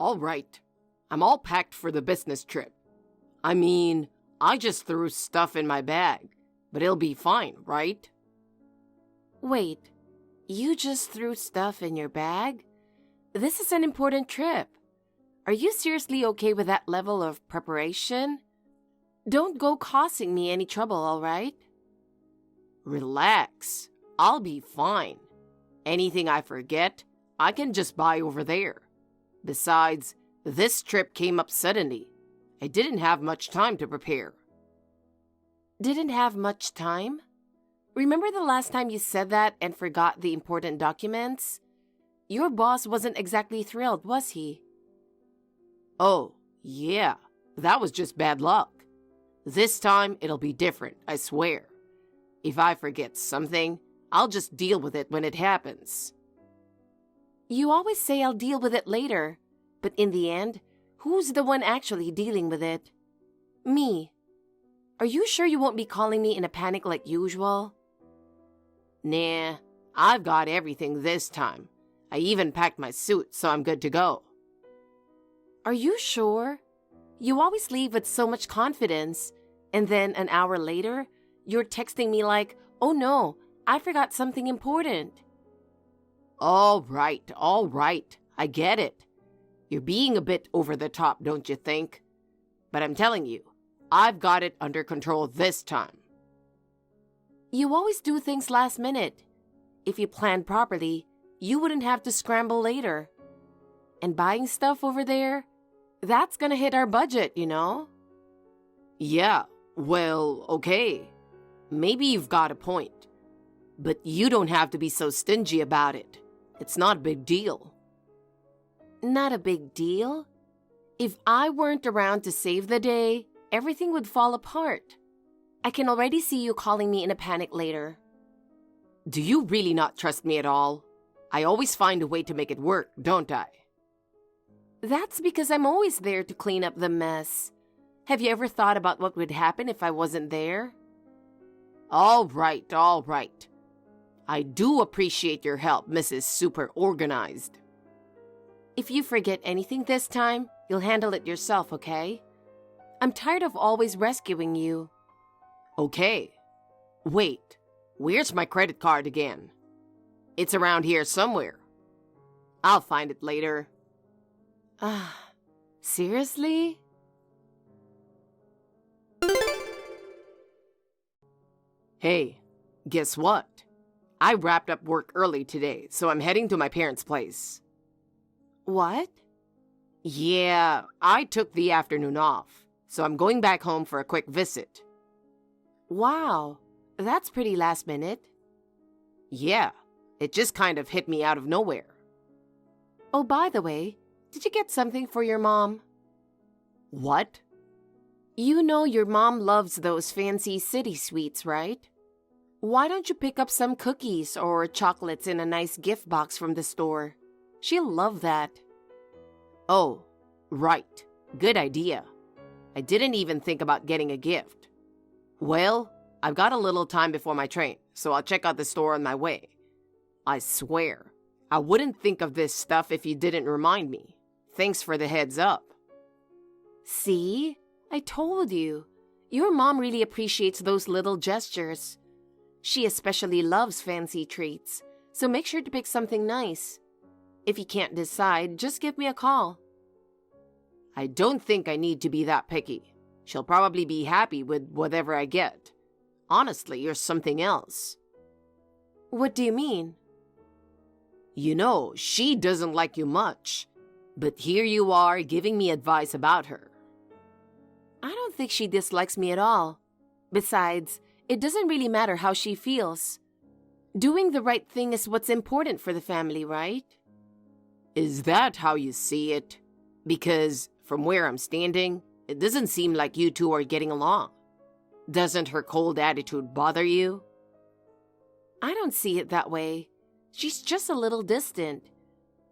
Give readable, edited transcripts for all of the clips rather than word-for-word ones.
All right. I'm all packed for the business trip. I mean, I just threw stuff in my bag, but it'll be fine, right? Wait, you just threw stuff in your bag? This is an important trip. Are you seriously okay with that level of preparation? Don't go causing me any trouble, all right? Relax. I'll be fine. Anything I forget, I can just buy over there. Besides, this trip came up suddenly. I didn't have much time to prepare. Didn't have much time? Remember the last time you said that and forgot the important documents? Your boss wasn't exactly thrilled, was he? Oh, yeah. That was just bad luck. This time, it'll be different, I swear. If I forget something, I'll just deal with it when it happens. You always say I'll deal with it later, but in the end, who's the one actually dealing with it? Me. Are you sure you won't be calling me in a panic like usual? Nah, I've got everything this time. I even packed my suit, so I'm good to go. Are you sure? You always leave with so much confidence, and then an hour later, you're texting me like, oh no, I forgot something important. All right, I get it. You're being a bit over the top, don't you think? But I'm telling you, I've got it under control this time. You always do things last minute. If you planned properly, you wouldn't have to scramble later. And buying stuff over there, that's gonna hit our budget, you know? Yeah, well, okay. Maybe you've got a point. But you don't have to be so stingy about it. It's not a big deal. Not a big deal? If I weren't around to save the day, everything would fall apart. I can already see you calling me in a panic later. Do you really not trust me at all? I always find a way to make it work, don't I? That's because I'm always there to clean up the mess. Have you ever thought about what would happen if I wasn't there? All right. I do appreciate your help, Mrs. Super Organized. If you forget anything this time, you'll handle it yourself, okay? I'm tired of always rescuing you. Okay. Wait, where's my credit card again? It's around here somewhere. I'll find it later. Seriously? Hey, guess what? I wrapped up work early today, so I'm heading to my parents' place. What? Yeah, I took the afternoon off, so I'm going back home for a quick visit. Wow, that's pretty last minute. Yeah, it just kind of hit me out of nowhere. Oh, by the way, did you get something for your mom? What? You know your mom loves those fancy city sweets, right? Why don't you pick up some cookies or chocolates in a nice gift box from the store? She'll love that. Oh, right. Good idea. I didn't even think about getting a gift. Well, I've got a little time before my train, so I'll check out the store on my way. I swear, I wouldn't think of this stuff if you didn't remind me. Thanks for the heads up. See? I told you. Your mom really appreciates those little gestures. She especially loves fancy treats, so make sure to pick something nice. If you can't decide, just give me a call. I don't think I need to be that picky. She'll probably be happy with whatever I get. Honestly, you're something else. What do you mean? You know, she doesn't like you much, but here you are giving me advice about her. I don't think she dislikes me at all. Besides, it doesn't really matter how she feels. Doing the right thing is what's important for the family, right? Is that how you see it? Because from where I'm standing, it doesn't seem like you two are getting along. Doesn't her cold attitude bother you? I don't see it that way. She's just a little distant.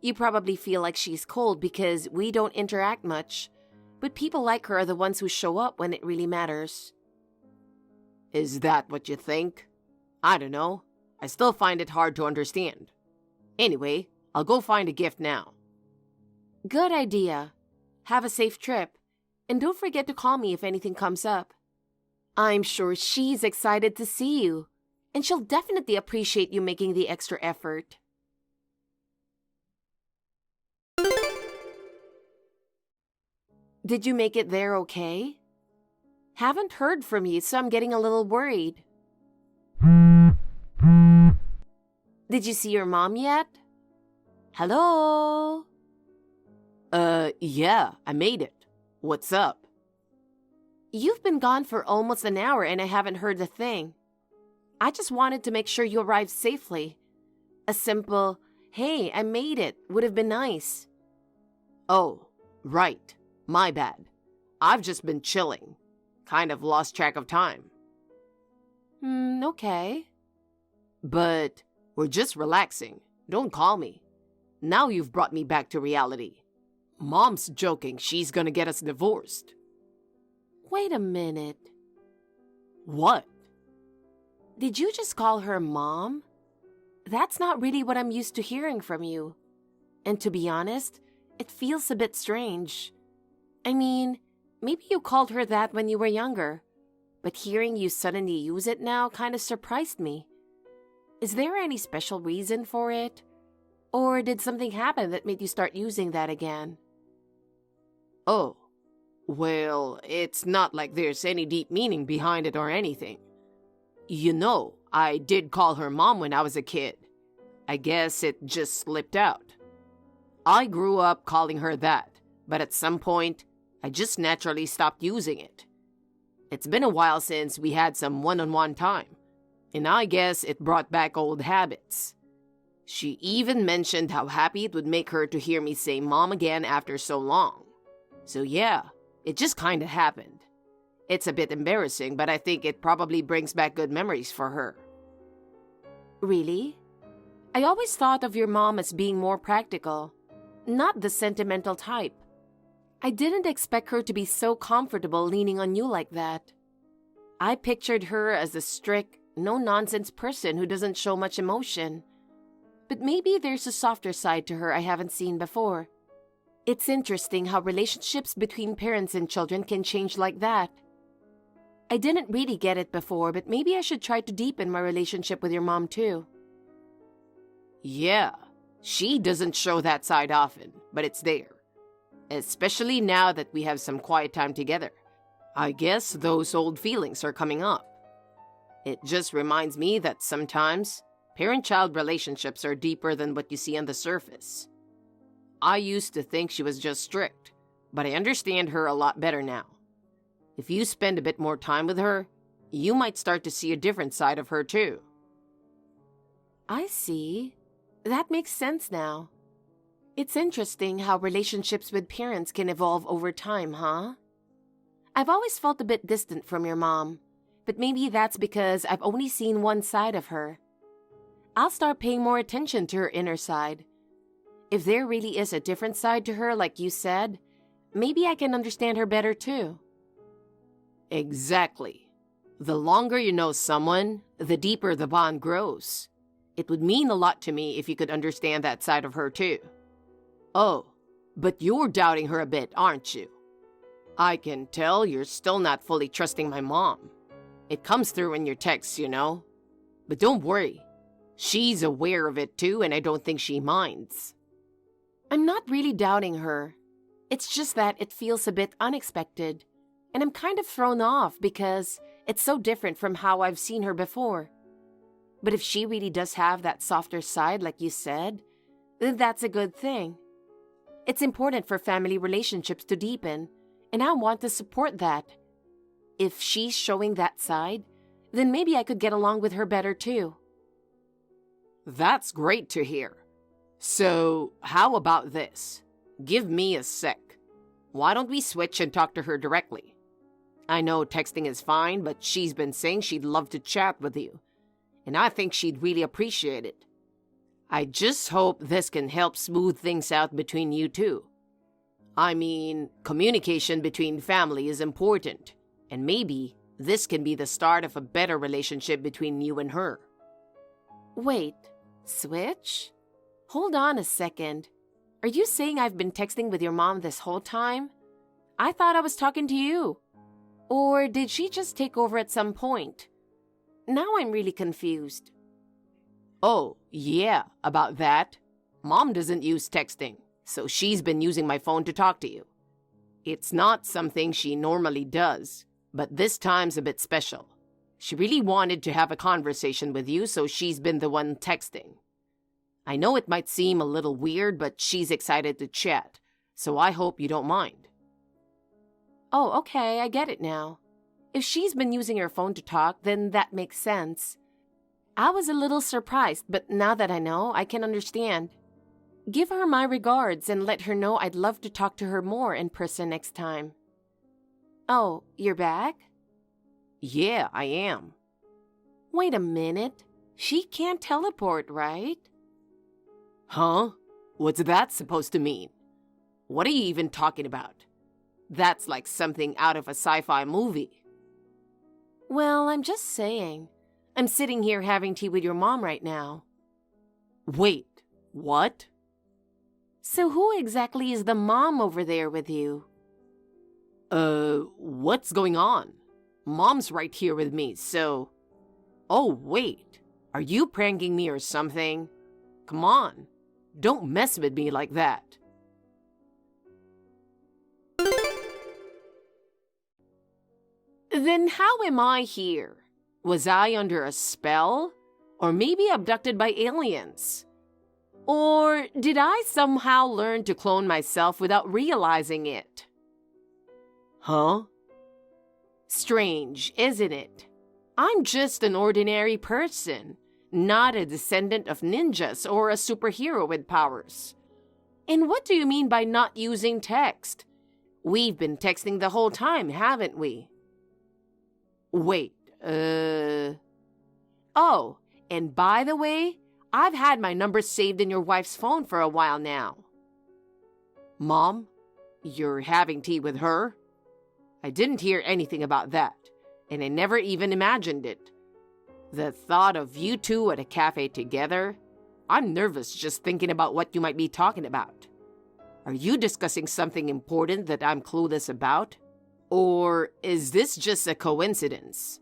You probably feel like she's cold because we don't interact much, but people like her are the ones who show up when it really matters. Is that what you think? I don't know. I still find it hard to understand. Anyway, I'll go find a gift now. Good idea. Have a safe trip. And don't forget to call me if anything comes up. I'm sure she's excited to see you. And she'll definitely appreciate you making the extra effort. Did you make it there okay? Haven't heard from you, so I'm getting a little worried. Did you see your mom yet? Hello? Yeah, I made it. What's up? You've been gone for almost an hour and I haven't heard a thing. I just wanted to make sure you arrived safely. A simple, "Hey, I made it," would have been nice. Oh, right. My bad. I've just been chilling. Kind of lost track of time. Okay. But we're just relaxing. Don't call me. Now you've brought me back to reality. Mom's joking she's gonna get us divorced. Wait a minute. What? Did you just call her mom? That's not really what I'm used to hearing from you. And to be honest, it feels a bit strange. I mean, maybe you called her that when you were younger, but hearing you suddenly use it now kind of surprised me. Is there any special reason for it? Or did something happen that made you start using that again? Oh, well, it's not like there's any deep meaning behind it or anything. You know, I did call her mom when I was a kid. I guess it just slipped out. I grew up calling her that, but at some point, I just naturally stopped using it. It's been a while since we had some one-on-one time, and I guess it brought back old habits. She even mentioned how happy it would make her to hear me say mom again after so long. So yeah, it just kinda happened. It's a bit embarrassing, but I think it probably brings back good memories for her. Really? I always thought of your mom as being more practical, not the sentimental type. I didn't expect her to be so comfortable leaning on you like that. I pictured her as a strict, no-nonsense person who doesn't show much emotion. But maybe there's a softer side to her I haven't seen before. It's interesting how relationships between parents and children can change like that. I didn't really get it before, but maybe I should try to deepen my relationship with your mom too. Yeah, she doesn't show that side often, but it's there. Especially now that we have some quiet time together. I guess those old feelings are coming up. It just reminds me that sometimes parent-child relationships are deeper than what you see on the surface. I used to think she was just strict, but I understand her a lot better now. If you spend a bit more time with her, you might start to see a different side of her too. I see. That makes sense now. It's interesting how relationships with parents can evolve over time, huh? I've always felt a bit distant from your mom, but maybe that's because I've only seen one side of her. I'll start paying more attention to her inner side. If there really is a different side to her, like you said, maybe I can understand her better too. Exactly. The longer you know someone, the deeper the bond grows. It would mean a lot to me if you could understand that side of her too. Oh, but you're doubting her a bit, aren't you? I can tell you're still not fully trusting my mom. It comes through in your texts, you know. But don't worry. She's aware of it too, and I don't think she minds. I'm not really doubting her. It's just that it feels a bit unexpected, and I'm kind of thrown off because it's so different from how I've seen her before. But if she really does have that softer side, like you said, then that's a good thing. It's important for family relationships to deepen, and I want to support that. If she's showing that side, then maybe I could get along with her better too. That's great to hear. So, how about this? Give me a sec. Why don't we switch and talk to her directly? I know texting is fine, but she's been saying she'd love to chat with you, and I think she'd really appreciate it. I just hope this can help smooth things out between you two. I mean, communication between family is important, and maybe this can be the start of a better relationship between you and her. Wait, switch? Hold on a second. Are you saying I've been texting with your mom this whole time? I thought I was talking to you. Or did she just take over at some point? Now I'm really confused. Oh, yeah, about that. Mom doesn't use texting, so she's been using my phone to talk to you. It's not something she normally does, but this time's a bit special. She really wanted to have a conversation with you, so she's been the one texting. I know it might seem a little weird, but she's excited to chat, so I hope you don't mind. Oh, okay, I get it now. If she's been using her phone to talk, then that makes sense. I was a little surprised, but now that I know, I can understand. Give her my regards and let her know I'd love to talk to her more in person next time. Oh, you're back? Yeah, I am. Wait a minute. She can't teleport, right? Huh? What's that supposed to mean? What are you even talking about? That's like something out of a sci-fi movie. Well, I'm just saying. I'm sitting here having tea with your mom right now. Wait, what? So who exactly is the mom over there with you? What's going on? Mom's right here with me, so... Oh, wait. Are you pranking me or something? Come on. Don't mess with me like that. Then how am I here? Was I under a spell? Or maybe abducted by aliens? Or did I somehow learn to clone myself without realizing it? Huh? Strange, isn't it? I'm just an ordinary person, not a descendant of ninjas or a superhero with powers. And what do you mean by not using text? We've been texting the whole time, haven't we? Wait, Oh, and by the way, I've had my number saved in your wife's phone for a while now. Mom? You're having tea with her? I didn't hear anything about that, and I never even imagined it. The thought of you two at a cafe together? I'm nervous just thinking about what you might be talking about. Are you discussing something important that I'm clueless about? Or is this just a coincidence?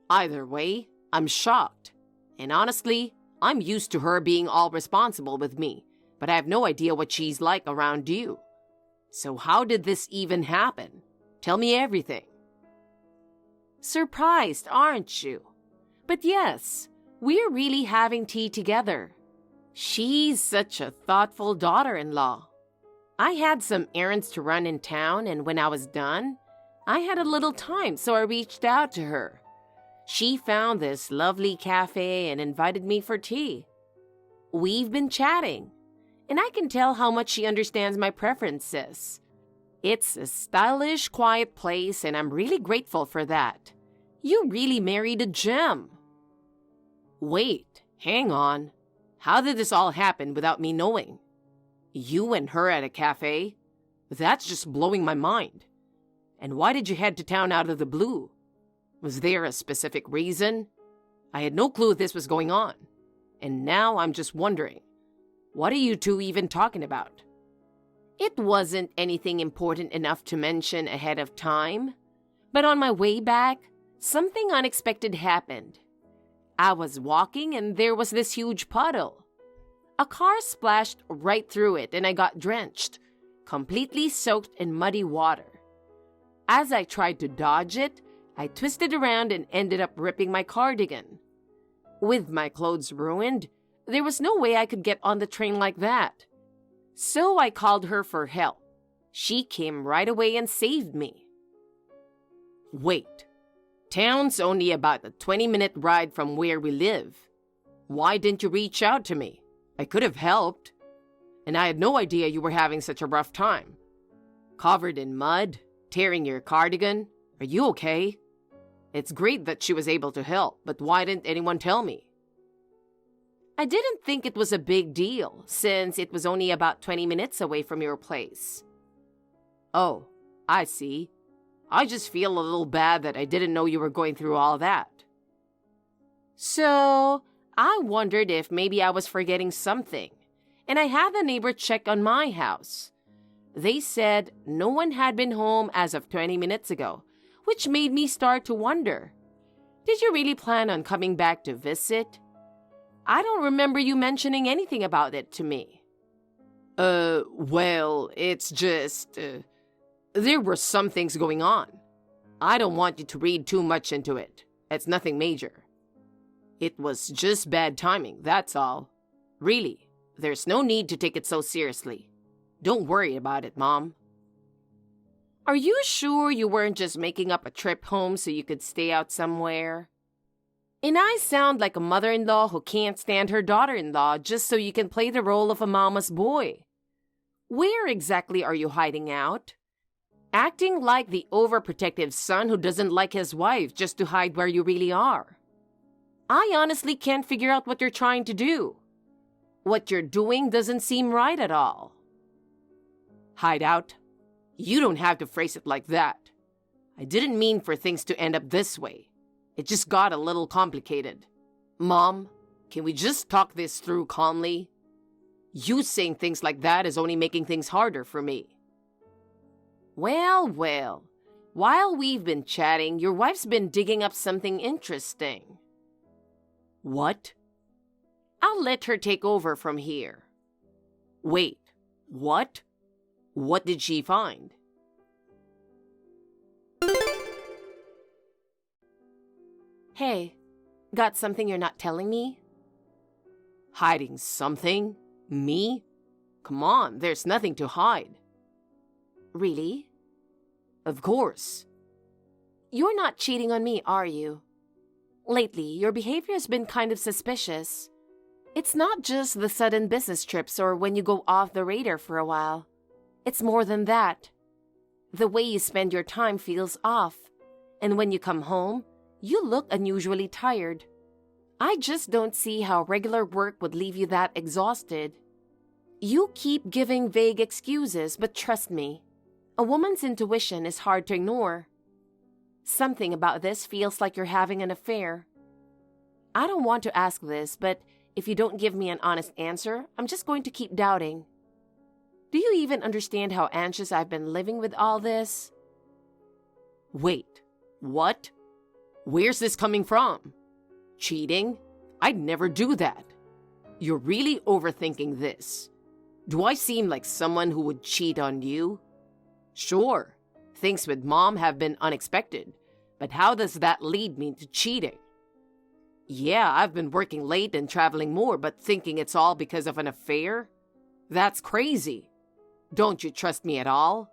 Either way, I'm shocked. And honestly, I'm used to her being all responsible with me, but I have no idea what she's like around you. So how did this even happen? Tell me everything. Surprised, aren't you? But yes, we're really having tea together. She's such a thoughtful daughter-in-law. I had some errands to run in town, and when I was done, I had a little time, so I reached out to her. She found this lovely cafe and invited me for tea. We've been chatting, and I can tell how much she understands my preferences. It's a stylish, quiet place, and I'm really grateful for that. You really married a gem. Wait, hang on. How did this all happen without me knowing? You and her at a cafe? That's just blowing my mind. And why did you head to town out of the blue? Was there a specific reason? I had no clue this was going on. And now I'm just wondering, what are you two even talking about? It wasn't anything important enough to mention ahead of time. But on my way back, something unexpected happened. I was walking and there was this huge puddle. A car splashed right through it and I got drenched, completely soaked in muddy water. As I tried to dodge it, I twisted around and ended up ripping my cardigan. With my clothes ruined, there was no way I could get on the train like that. So I called her for help. She came right away and saved me. Wait, town's only about a 20-minute ride from where we live. Why didn't you reach out to me? I could have helped. And I had no idea you were having such a rough time. Covered in mud, tearing your cardigan. Are you okay? It's great that she was able to help, but why didn't anyone tell me? I didn't think it was a big deal, since it was only about 20 minutes away from your place. Oh, I see. I just feel a little bad that I didn't know you were going through all that. So, I wondered if maybe I was forgetting something, and I had the neighbor check on my house. They said no one had been home as of 20 minutes ago, which made me start to wonder. Did you really plan on coming back to visit? I don't remember you mentioning anything about it to me. Well, it's just... there were some things going on. I don't want you to read too much into it. It's nothing major. It was just bad timing, that's all. Really, there's no need to take it so seriously. Don't worry about it, Mom. Are you sure you weren't just making up a trip home so you could stay out somewhere? And I sound like a mother-in-law who can't stand her daughter-in-law just so you can play the role of a mama's boy. Where exactly are you hiding out? Acting like the overprotective son who doesn't like his wife just to hide where you really are. I honestly can't figure out what you're trying to do. What you're doing doesn't seem right at all. Hide out? You don't have to phrase it like that. I didn't mean for things to end up this way. It just got a little complicated. Mom, can we just talk this through calmly? You saying things like that is only making things harder for me. Well, while we've been chatting, your wife's been digging up something interesting. What? I'll let her take over from here. Wait, what? What did she find? Hey, got something you're not telling me? Hiding something? Me? Come on, there's nothing to hide. Really? Of course. You're not cheating on me, are you? Lately, your behavior has been kind of suspicious. It's not just the sudden business trips or when you go off the radar for a while. It's more than that. The way you spend your time feels off. And when you come home, you look unusually tired. I just don't see how regular work would leave you that exhausted. You keep giving vague excuses, but trust me, a woman's intuition is hard to ignore. Something about this feels like you're having an affair. I don't want to ask this, but if you don't give me an honest answer, I'm just going to keep doubting. Do you even understand how anxious I've been living with all this? Wait, what? Where's this coming from? Cheating? I'd never do that. You're really overthinking this. Do I seem like someone who would cheat on you? Sure, things with Mom have been unexpected, but how does that lead me to cheating? Yeah, I've been working late and traveling more, but thinking it's all because of an affair? That's crazy. Don't you trust me at all?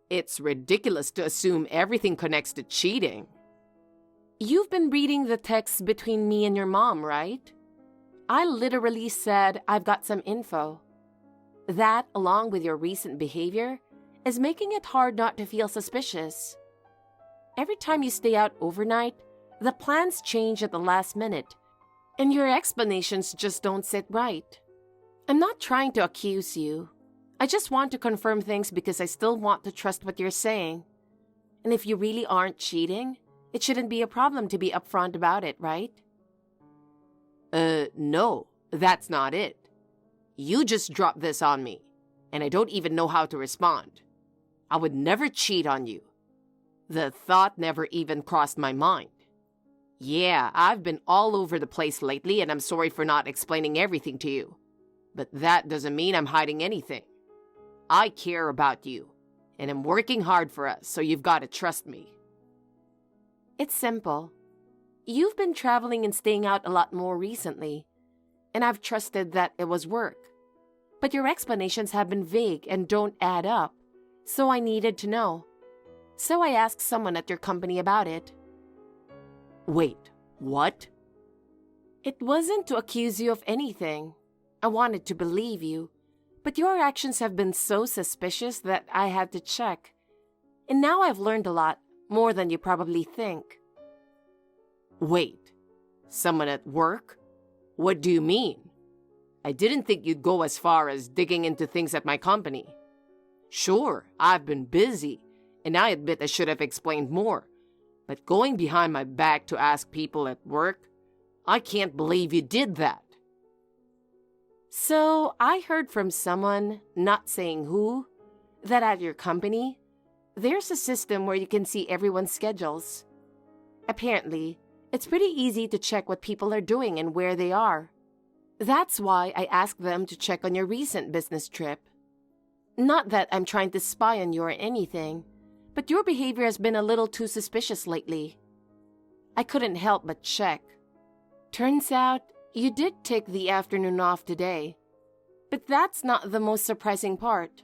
It's ridiculous to assume everything connects to cheating. You've been reading the texts between me and your mom, right? I literally said I've got some info. That, along with your recent behavior, is making it hard not to feel suspicious. Every time you stay out overnight, the plans change at the last minute, and your explanations just don't sit right. I'm not trying to accuse you. I just want to confirm things because I still want to trust what you're saying. And if you really aren't cheating, it shouldn't be a problem to be upfront about it, right? No, that's not it. You just dropped this on me, and I don't even know how to respond. I would never cheat on you. The thought never even crossed my mind. Yeah, I've been all over the place lately, and I'm sorry for not explaining everything to you. But that doesn't mean I'm hiding anything. I care about you, and I'm working hard for us, so you've got to trust me. It's simple. You've been traveling and staying out a lot more recently, and I've trusted that it was work. But your explanations have been vague and don't add up, so I needed to know. So I asked someone at your company about it. Wait, what? It wasn't to accuse you of anything. I wanted to believe you, but your actions have been so suspicious that I had to check. And now I've learned a lot, more than you probably think. Wait, someone at work? What do you mean? I didn't think you'd go as far as digging into things at my company. Sure, I've been busy, and I admit I should have explained more. But going behind my back to ask people at work, I can't believe you did that. So I heard from someone, not saying who, that at your company, there's a system where you can see everyone's schedules. Apparently, it's pretty easy to check what people are doing and where they are. That's why I asked them to check on your recent business trip. Not that I'm trying to spy on you or anything, but your behavior has been a little too suspicious lately. I couldn't help but check. Turns out, you did take the afternoon off today. But that's not the most surprising part.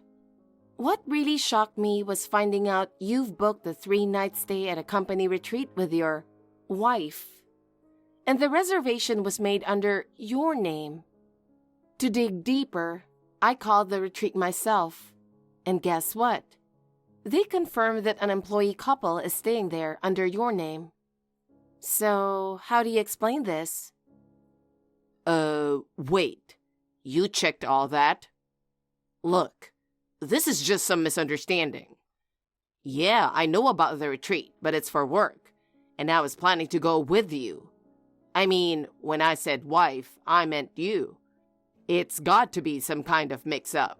What really shocked me was finding out you've booked a 3-night stay at a company retreat with your wife. And the reservation was made under your name. To dig deeper, I called the retreat myself. And guess what? They confirmed that an employee couple is staying there under your name. So, how do you explain this? Wait. You checked all that? Look, this is just some misunderstanding. Yeah, I know about the retreat, but it's for work, and I was planning to go with you. I mean, when I said wife, I meant you. It's got to be some kind of mix-up.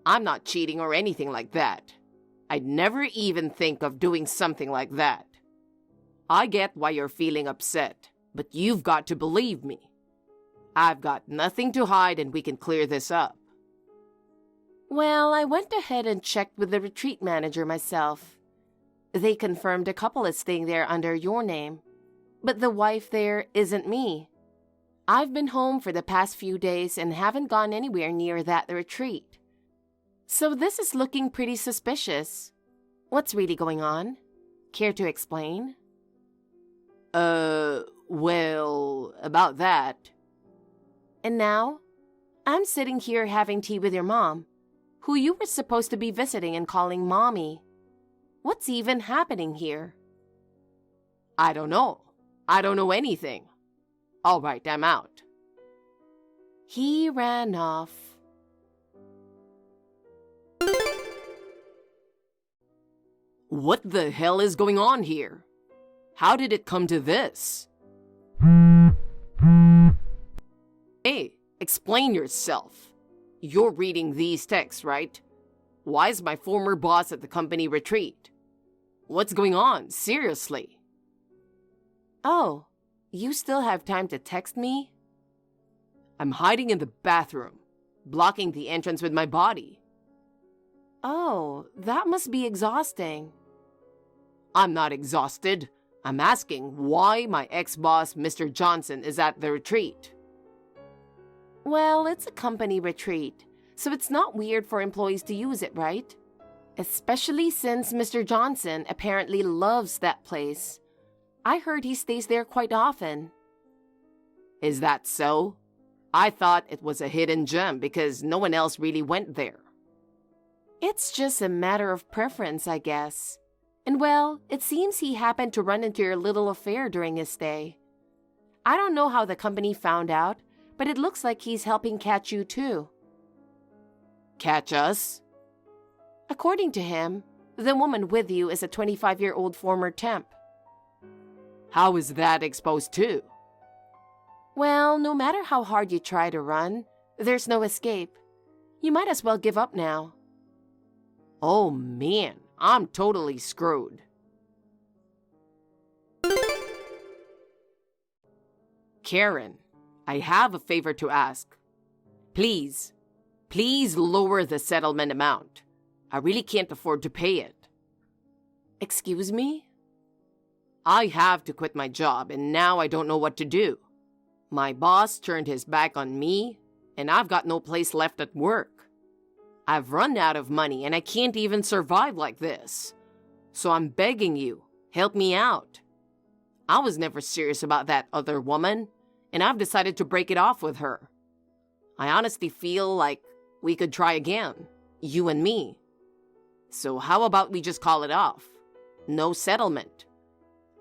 I'm not cheating or anything like that. I'd never even think of doing something like that. I get why you're feeling upset, but you've got to believe me. I've got nothing to hide and we can clear this up. Well, I went ahead and checked with the retreat manager myself. They confirmed a couple is staying there under your name, but the wife there isn't me. I've been home for the past few days and haven't gone anywhere near that retreat. So this is looking pretty suspicious. What's really going on? Care to explain? Well, about that. And now, I'm sitting here having tea with your mom, who you were supposed to be visiting and calling Mommy. What's even happening here? I don't know. I don't know anything. All right, I'm out. He ran off. What the hell is going on here? How did it come to this? Hey, explain yourself. You're reading these texts, right? Why is my former boss at the company retreat? What's going on? Seriously. Oh, you still have time to text me? I'm hiding in the bathroom, blocking the entrance with my body. Oh, that must be exhausting. I'm not exhausted. I'm asking why my ex-boss, Mr. Johnson, is at the retreat. Well, it's a company retreat, so it's not weird for employees to use it, right? Especially since Mr. Johnson apparently loves that place. I heard he stays there quite often. Is that so? I thought it was a hidden gem because no one else really went there. It's just a matter of preference, I guess. And well, it seems he happened to run into your little affair during his stay. I don't know how the company found out, but it looks like he's helping catch you too. Catch us? According to him, the woman with you is a 25-year-old former temp. How is that exposed too? Well, no matter how hard you try to run, there's no escape. You might as well give up now. Oh man, I'm totally screwed. Karen, I have a favor to ask. Please lower the settlement amount. I really can't afford to pay it. Excuse me? I have to quit my job and now I don't know what to do. My boss turned his back on me and I've got no place left at work. I've run out of money and I can't even survive like this. So I'm begging you, help me out. I was never serious about that other woman, and I've decided to break it off with her. I honestly feel like we could try again, you and me. So how about we just call it off? No settlement.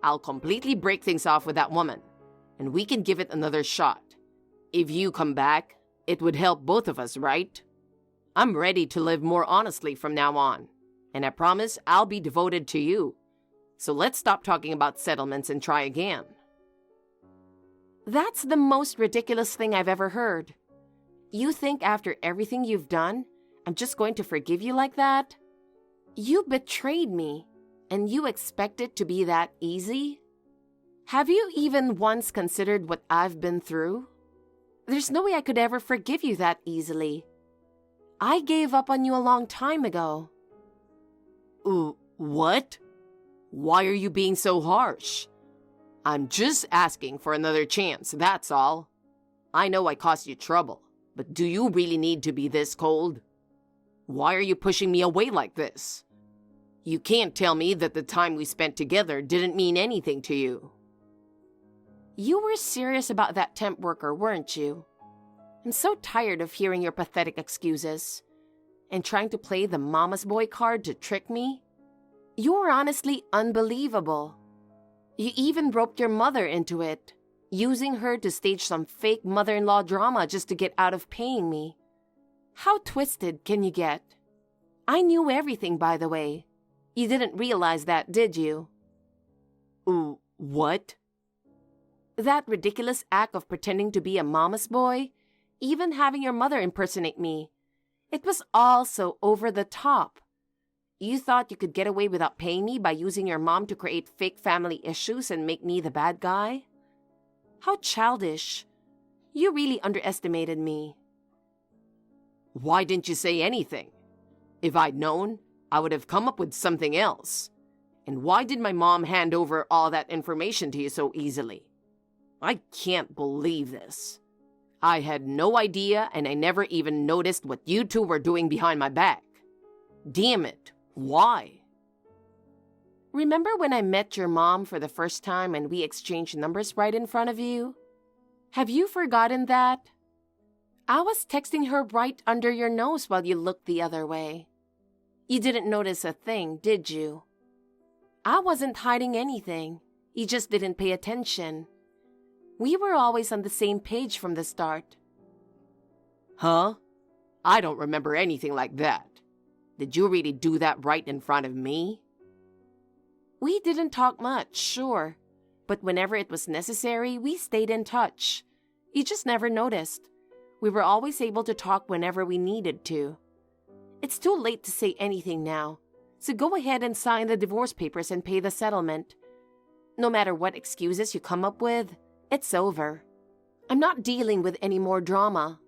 I'll completely break things off with that woman, and we can give it another shot. If you come back, it would help both of us, right? I'm ready to live more honestly from now on, and I promise I'll be devoted to you. So let's stop talking about settlements and try again. That's the most ridiculous thing I've ever heard. You think after everything you've done, I'm just going to forgive you like that? You betrayed me, and you expect it to be that easy? Have you even once considered what I've been through? There's no way I could ever forgive you that easily. I gave up on you a long time ago. What? Why are you being so harsh? I'm just asking for another chance, that's all. I know I caused you trouble, but do you really need to be this cold? Why are you pushing me away like this? You can't tell me that the time we spent together didn't mean anything to you. You were serious about that temp worker, weren't you? I'm so tired of hearing your pathetic excuses and trying to play the mama's boy card to trick me. You were honestly unbelievable. You even roped your mother into it, using her to stage some fake mother-in-law drama just to get out of paying me. How twisted can you get? I knew everything, by the way. You didn't realize that, did you? What? That ridiculous act of pretending to be a mama's boy, even having your mother impersonate me. It was all so over the top. You thought you could get away without paying me by using your mom to create fake family issues and make me the bad guy? How childish. You really underestimated me. Why didn't you say anything? If I'd known, I would have come up with something else. And why did my mom hand over all that information to you so easily? I can't believe this. I had no idea, and I never even noticed what you two were doing behind my back. Damn it, why? Remember when I met your mom for the first time and we exchanged numbers right in front of you? Have you forgotten that? I was texting her right under your nose while you looked the other way. You didn't notice a thing, did you? I wasn't hiding anything. You just didn't pay attention. We were always on the same page from the start. Huh? I don't remember anything like that. Did you really do that right in front of me? We didn't talk much, sure. But whenever it was necessary, we stayed in touch. You just never noticed. We were always able to talk whenever we needed to. It's too late to say anything now, so go ahead and sign the divorce papers and pay the settlement. No matter what excuses you come up with, it's over. I'm not dealing with any more drama.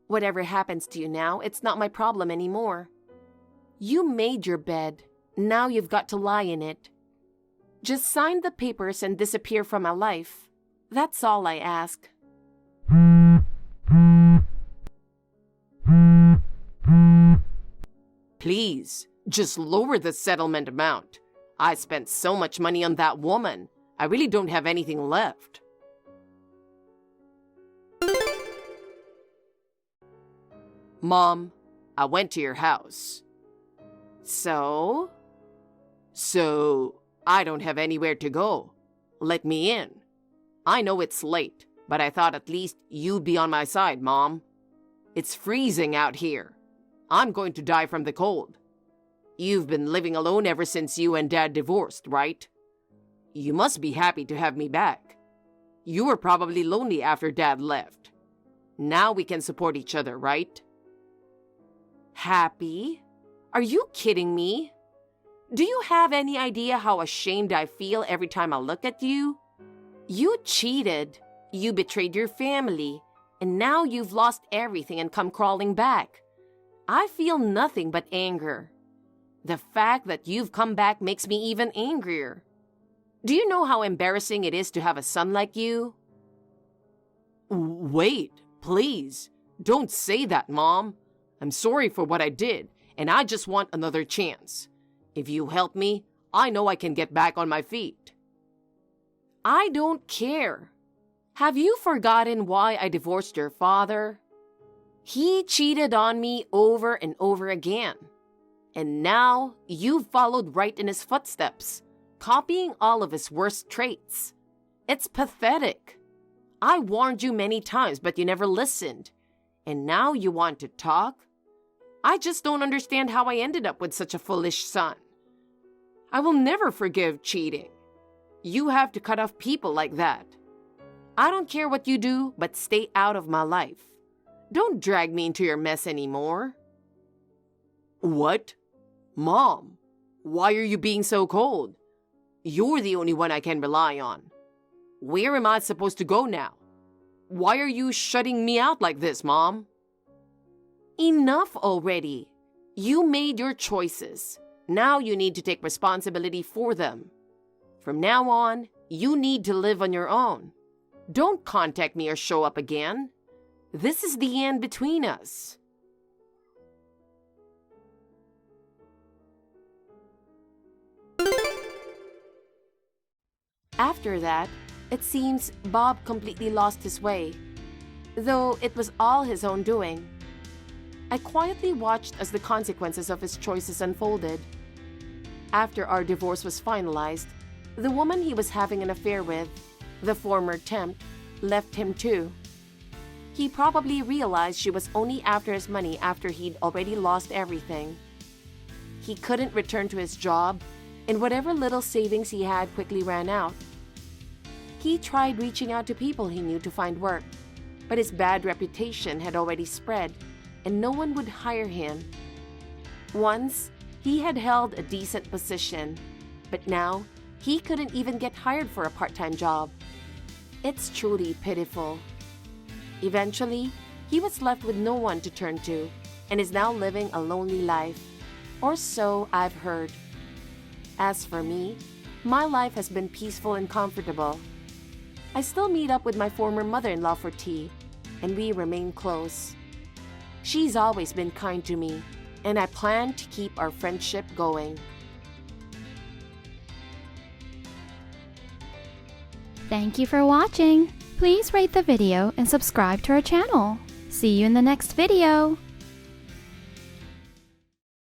Whatever happens to you now, it's not my problem anymore. You made your bed. Now you've got to lie in it. Just sign the papers and disappear from my life. That's all I ask. Please, just lower the settlement amount. I spent so much money on that woman. I really don't have anything left. Mom, I went to your house. So? So, I don't have anywhere to go. Let me in. I know it's late, but I thought at least you'd be on my side, Mom. It's freezing out here. I'm going to die from the cold. You've been living alone ever since you and Dad divorced, right? You must be happy to have me back. You were probably lonely after Dad left. Now we can support each other, right? Happy? Are you kidding me? Do you have any idea how ashamed I feel every time I look at you? You cheated. You betrayed your family. And now you've lost everything and come crawling back. I feel nothing but anger. The fact that you've come back makes me even angrier. Do you know how embarrassing it is to have a son like you? Wait, please. Don't say that, Mom. I'm sorry for what I did, and I just want another chance. If you help me, I know I can get back on my feet. I don't care. Have you forgotten why I divorced your father? He cheated on me over and over again. And now you've followed right in his footsteps, copying all of his worst traits. It's pathetic. I warned you many times, but you never listened. And now you want to talk? I just don't understand how I ended up with such a foolish son. I will never forgive cheating. You have to cut off people like that. I don't care what you do, but stay out of my life. Don't drag me into your mess anymore. What? Mom, why are you being so cold? You're the only one I can rely on. Where am I supposed to go now? Why are you shutting me out like this, Mom? Enough already. You made your choices. Now you need to take responsibility for them. From now on, you need to live on your own. Don't contact me or show up again. This is the end between us. After that, it seems Bob completely lost his way, though it was all his own doing. I quietly watched as the consequences of his choices unfolded. After our divorce was finalized, the woman he was having an affair with, the former temp, left him too. He probably realized she was only after his money after he'd already lost everything. He couldn't return to his job, and whatever little savings he had quickly ran out. He tried reaching out to people he knew to find work, but his bad reputation had already spread, and no one would hire him. Once, he had held a decent position, but now he couldn't even get hired for a part-time job. It's truly pitiful. Eventually, he was left with no one to turn to and is now living a lonely life, or so I've heard. As for me, my life has been peaceful and comfortable. I still meet up with my former mother-in-law for tea, and we remain close. She's always been kind to me, and I plan to keep our friendship going. Thank you for watching. Please rate the video and subscribe to our channel. See you in the next video.